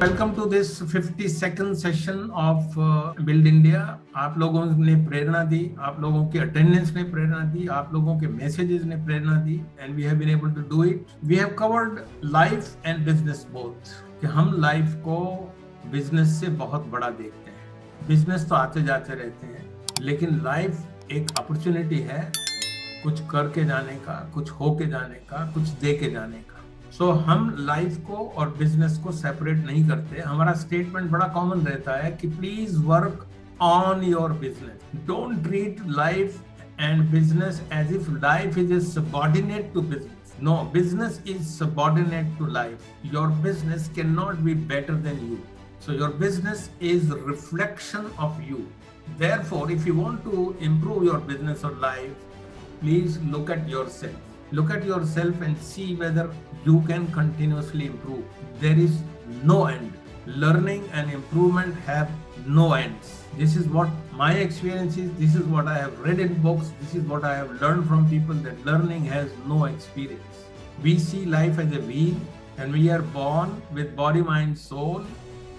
Welcome to this 52nd session of build India. आप लोगों ने प्रेरणा दी, आप लोगों की अटेंडेंस ने प्रेरणा दी, आप लोगों के मैसेजेस ने प्रेरणा दी and we have been able to do it. We have covered life and business both, कि हम लाइफ को बिजनेस से बहुत बड़ा देखते हैं। बिजनेस तो आते जाते रहते हैं, लेकिन लाइफ एक अपॉर्चुनिटी है कुछ करके जाने का, कुछ होके जाने का, कुछ दे के जाने का। सो हम लाइफ को और बिजनेस को सेपरेट नहीं करते। हमारा स्टेटमेंट बड़ा कॉमन रहता है कि please work on your business, don't treat life and business as if life is a subordinate to business. No, business is subordinate to life. Your business can not be better than you, so your business is reflection of you. Therefore, if you want to improve your business or life, please look at yourself. Look at yourself and see whether you can continuously improve. There is no end. Learning and improvement have no ends. This is what my experience is. This is what I have read in books. This is what I have learned from people, that learning has no experience. We see life as a wheel, and we are born with body, mind, soul.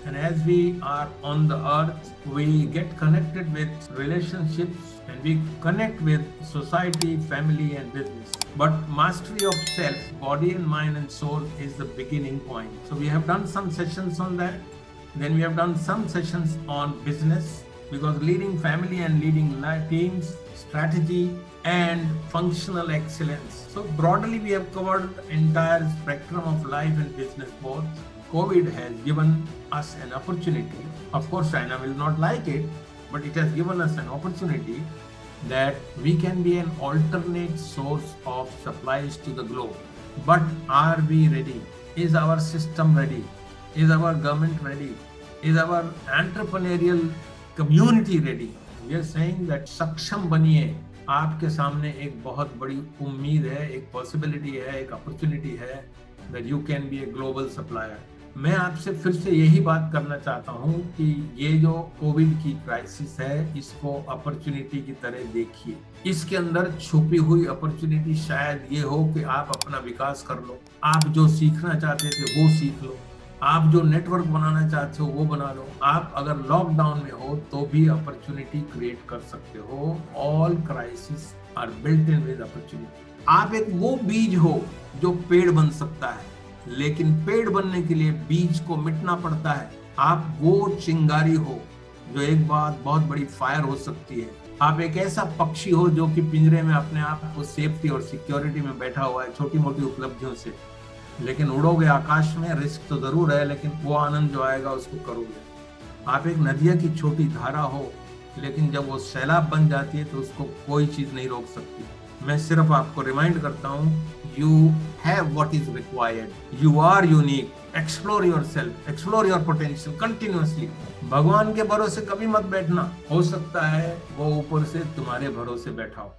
And as we are on the earth, we get connected with relationships and we connect with society, family and business. But mastery of self, body and mind and soul is the beginning point. So we have done some sessions on that. Then we have done some sessions on business, because leading family and leading teams, strategy and functional excellence. So broadly we have covered the entire spectrum of life and business both. COVID has given us an opportunity. Of course, China will not like it, but it has given us an opportunity that we can be an alternate source of supplies to the globe. But are we ready? Is our system ready? Is our government ready? Is our entrepreneurial community ready? We are saying that सक्षम बनिए। आपके सामने एक बहुत बड़ी उम्मीद है, एक पॉसिबिलिटी है, एक अपॉर्चुनिटी है that you can be a global supplier. मैं आपसे फिर से यही बात करना चाहता हूं कि ये जो कोविड की क्राइसिस है, इसको अपॉर्चुनिटी की तरह देखिए। इसके अंदर छुपी हुई अपॉर्चुनिटी शायद ये हो कि आप अपना विकास कर लो, आप जो सीखना चाहते थे वो सीख लो, आप जो नेटवर्क बनाना चाहते हो वो बना लो। आप अगर लॉकडाउन में हो तो भी अपॉर्चुनिटी क्रिएट कर सकते हो। All crisis are built in with opportunity. आप एक वो बीज हो जो पेड़ बन सकता है, लेकिन पेड़ बनने के लिए बीज को मिटना पड़ता है। आप वो चिंगारी हो जो एक बात बहुत बड़ी फायर हो सकती है। आप एक ऐसा पक्षी हो जो कि पिंजरे में अपने आप को सेफ्टी और सिक्योरिटी में बैठा हुआ है छोटी मोटी उपलब्धियों से, लेकिन उड़ोगे आकाश में, रिस्क तो जरूर है, लेकिन वो आनंद जो आएगा उसको करोगे। आप एक नदिया की छोटी धारा हो, लेकिन जब वो सैलाब बन जाती है तो उसको कोई चीज नहीं रोक सकती। मैं सिर्फ आपको रिमाइंड करता हूँ, you have what is required. You are unique. Explore yourself. Explore your potential continuously. भगवान के भरोसे कभी मत बैठना, हो सकता है वो ऊपर से तुम्हारे भरोसे बैठा हो।